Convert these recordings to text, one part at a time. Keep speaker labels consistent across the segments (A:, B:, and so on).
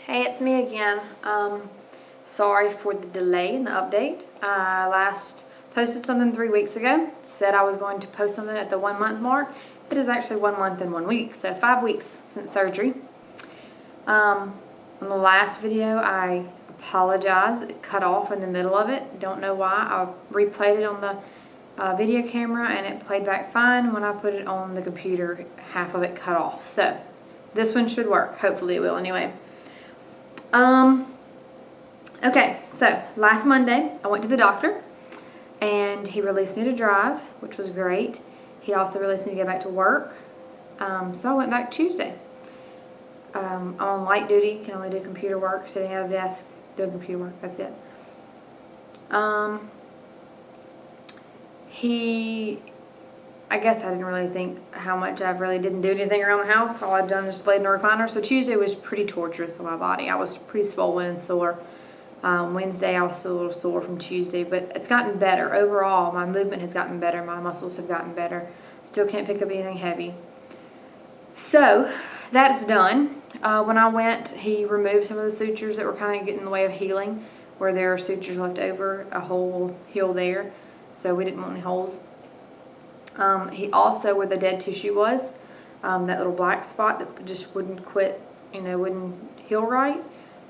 A: Hey, it's me again. Sorry for the delay in the update. I last posted something 3 weeks ago. Said I was going to post something at the 1 month mark. It is actually 1 month and 1 week, so 5 weeks since surgery. On the last video, I apologize. It cut off in the middle of it. Don't know why. I replayed it on the video camera and it played back fine. When I put it on the computer, half of it cut off. So this one should work. Hopefully it will anyway. Okay, so last Monday I went to the doctor and he released me to drive, which was great. He also released me to go back to work. So I went back Tuesday. I'm on light duty, can only do computer work, sitting at a desk, doing computer work, that's it. I guess I didn't really think how much I really didn't do anything around the house. All I'd done was laid in a recliner. So Tuesday was pretty torturous on my body. I was pretty swollen and sore. Wednesday I was still a little sore from Tuesday, but it's gotten better. Overall, my movement has gotten better. My muscles have gotten better. Still can't pick up anything heavy. So that's done. When I went, he removed some of the sutures that were kind of getting in the way of healing. Where there are sutures left over, a hole will heal there. So we didn't want any holes. He also, where the dead tissue was, that little black spot that just wouldn't quit, wouldn't heal right,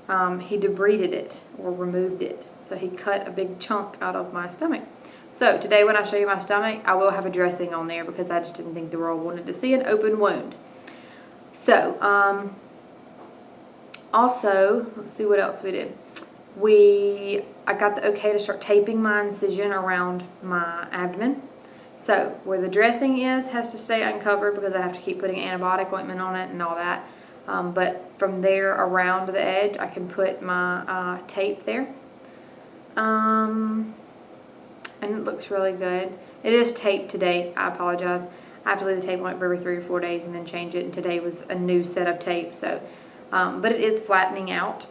A: he debrided it or removed it. So he cut a big chunk out of my stomach. So today when I show you my stomach, I will have a dressing on there because I just didn't think the world wanted to see an open wound. So, also, let's see what else we did. I got the okay to start taping my incision around my abdomen. So where the dressing is has to stay uncovered because I have to keep putting antibiotic ointment on it and all that. But from there around the edge, I can put my tape there. And it looks really good. It is taped today. I apologize. I have to leave the tape on it for every 3 or 4 days and then change it. And today was a new set of tape. So, but it is flattening out.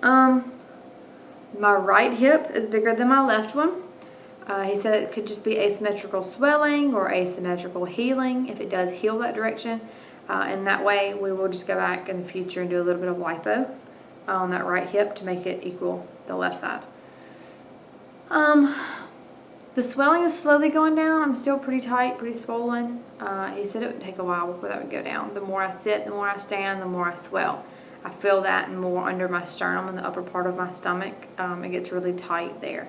A: My right hip is bigger than my left one. He said it could just be asymmetrical swelling or asymmetrical healing if it does heal that direction. And that way we will just go back in the future and do a little bit of lipo on that right hip to make it equal the left side. The swelling is slowly going down. I'm still pretty tight, pretty swollen. He said it would take a while before that would go down. The more I sit, the more I stand, the more I swell. I feel that and more under my sternum in the upper part of my stomach. It gets really tight there.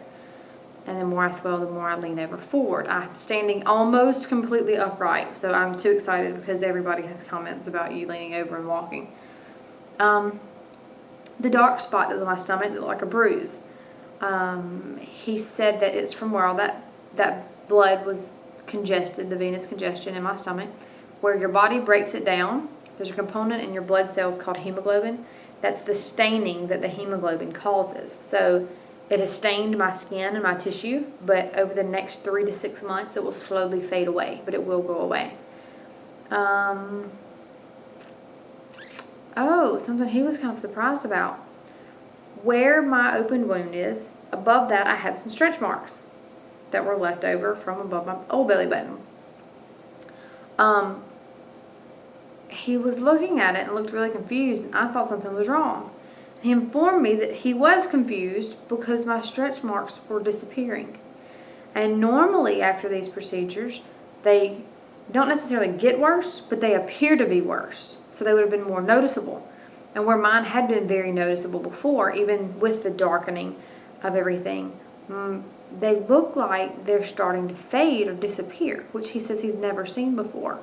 A: And the more I swell, the more I lean over forward. I'm standing almost completely upright, so I'm too excited because everybody has comments about you leaning over and walking. The dark spot that's on my stomach looked like a bruise. He said that it's from where all that blood was congested, the venous congestion in my stomach, where your body breaks it down. There's a component in your blood cells called hemoglobin. That's the staining that the hemoglobin causes. So it has stained my skin and my tissue, but over the next 3 to 6 months, it will slowly fade away, but it will go away. Oh, something he was kind of surprised about. Where my open wound is, above that, I had some stretch marks that were left over from above my old belly button. He was looking at it and looked really confused, and I thought something was wrong. He informed me that he was confused because my stretch marks were disappearing. And normally after these procedures, they don't necessarily get worse, but they appear to be worse. So they would have been more noticeable. And where mine had been very noticeable before, even with the darkening of everything, they look like they're starting to fade or disappear, which he says he's never seen before.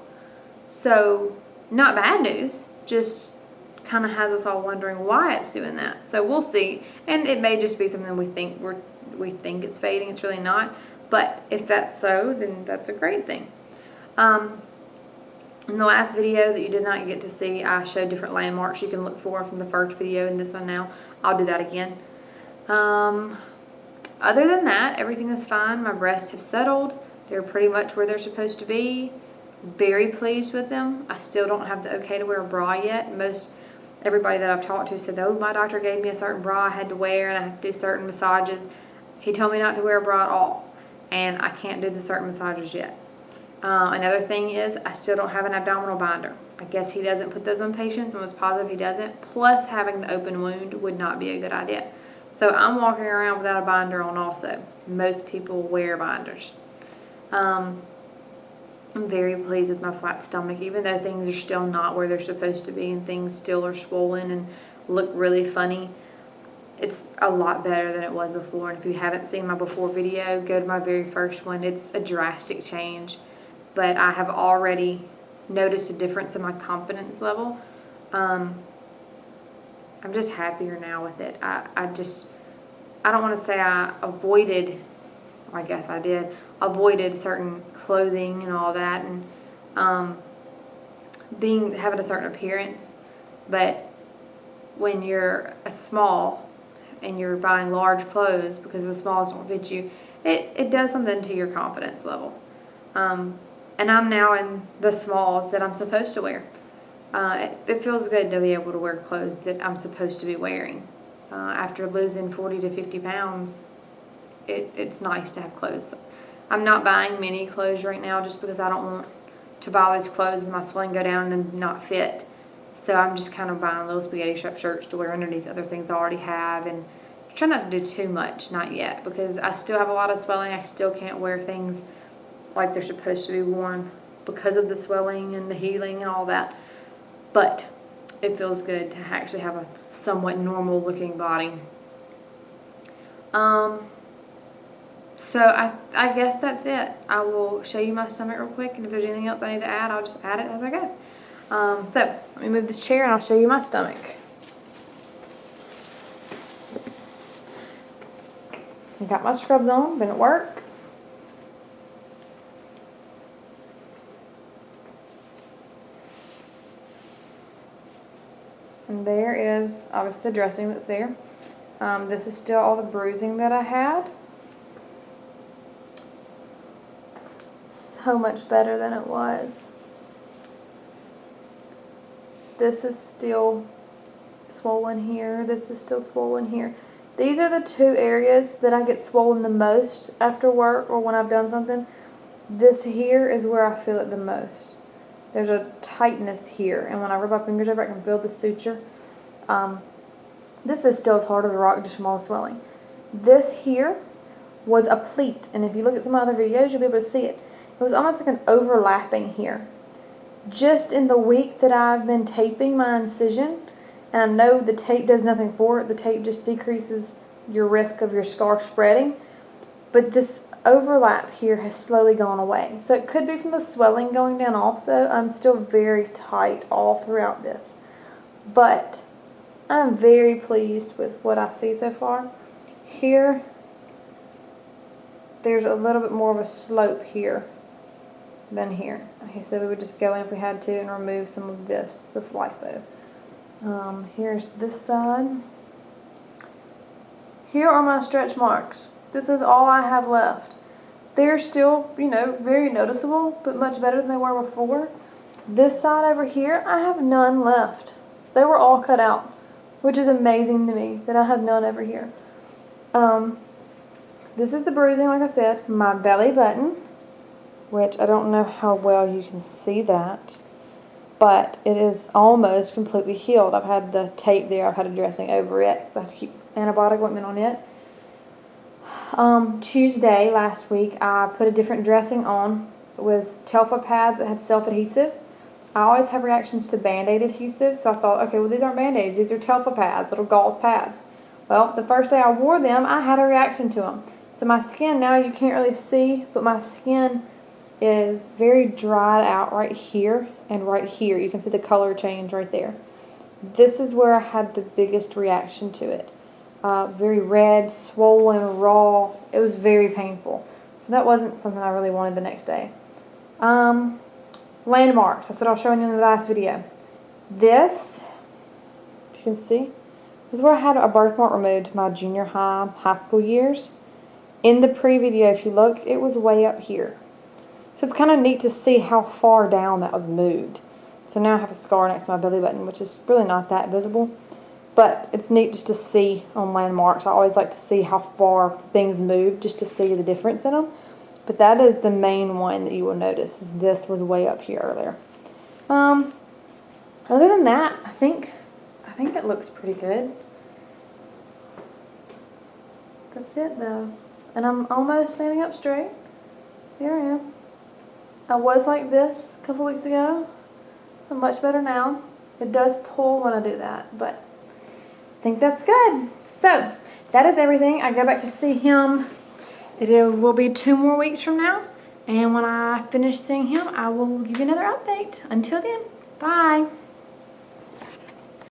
A: So, not bad news, just kind of has us all wondering why it's doing that. So we'll see, and it may just be something we think it's fading. It's really not, but if that's so, then that's a great thing. In the last video that you did not get to see, I showed different landmarks you can look for from the first video and this one now. I'll do that again. Other than that, everything is fine. My breasts have settled. They're pretty much where they're supposed to be. Very pleased with them. I still don't have the okay to wear a bra yet. Everybody that I've talked to said, oh, my doctor gave me a certain bra I had to wear and I have to do certain massages. He told me not to wear a bra at all, and I can't do the certain massages yet. Another thing is I still don't have an abdominal binder. I guess he doesn't put those on patients and was positive he doesn't. Plus having the open wound would not be a good idea. So I'm walking around without a binder on also. Most people wear binders. I'm very pleased with my flat stomach, even though things are still not where they're supposed to be and things still are swollen and look really funny. It's a lot better than it was before. And if you haven't seen my before video, go to my very first one. It's a drastic change. But I have already noticed a difference in my confidence level. I'm just happier now with it. I don't want to say I avoided, I guess I did, avoided certain clothing and all that, and having a certain appearance. But when you're a small and you're buying large clothes because the smalls don't fit you, it does something to your confidence level. And I'm now in the smalls that I'm supposed to wear. It feels good to be able to wear clothes that I'm supposed to be wearing. After losing 40 to 50 pounds, it's nice to have clothes. I'm not buying many clothes right now just because I don't want to buy all these clothes and my swelling go down and not fit. So I'm just kind of buying little spaghetti strap shirts to wear underneath other things I already have, and try not to do too much, not yet, because I still have a lot of swelling. I still can't wear things like they're supposed to be worn because of the swelling and the healing and all that. But it feels good to actually have a somewhat normal looking body. So I guess that's it. I will show you my stomach real quick, and if there's anything else I need to add, I'll just add it as I go. So let me move this chair and I'll show you my stomach. I got my scrubs on, been at work. And there is obviously the dressing that's there. This is still all the bruising that I had. So much better than it was. This is still swollen here. This is still swollen here. These are the two areas that I get swollen the most after work or when I've done something. This here is where I feel it the most. There's a tightness here, and when I rub my fingers over, I can feel the suture. This is still as hard as a rock, just from all the swelling. This here was a pleat, and if you look at some other videos, you'll be able to see it. It was almost like an overlapping here. Just in the week that I've been taping my incision, and I know the tape does nothing for it, the tape just decreases your risk of your scar spreading, but this overlap here has slowly gone away. So it could be from the swelling going down also. I'm still very tight all throughout this, but I'm very pleased with what I see so far. Here, there's a little bit more of a slope here than here. He said we would just go in if we had to and remove some of this with lipo. Here's this side. Here are my stretch marks. This is all I have left. They're still, very noticeable, but much better than they were before. This side over here, I have none left. They were all cut out, which is amazing to me that I have none over here. This is the bruising, like I said, my belly button, which I don't know how well you can see that, but it is almost completely healed. I've had the tape there, I've had a dressing over it, because I have to keep antibiotic ointment on it. Tuesday last week, I put a different dressing on. It was Telfa pads that had self-adhesive. I always have reactions to Band-Aid adhesive, so I thought, okay, well, these aren't Band-Aids, these are Telfa pads, little gauze pads. Well, the first day I wore them, I had a reaction to them. So my skin, now you can't really see, but my skin is very dried out right here and right here. You can see the color change right there. This is where I had the biggest reaction to it. Very red, swollen, raw. It was very painful. So that wasn't something I really wanted the next day. Landmarks. That's what I was showing you in the last video. This, if you can see, is where I had a birthmark removed my junior high school years. In the pre-video, if you look, it was way up here. So it's kind of neat to see how far down that was moved. So now I have a scar next to my belly button, which is really not that visible. But it's neat just to see on landmarks. I always like to see how far things move, just to see the difference in them. But that is the main one that you will notice, is this was way up here earlier. Other than that, I think it looks pretty good. That's it though. And I'm almost standing up straight. Here I am. I was like this a couple weeks ago, so much better now. It does pull when I do that, but I think that's good. So that is everything. I go back to see him. It will be 2 more weeks from now, and when I finish seeing him, I will give you another update. Until then, bye.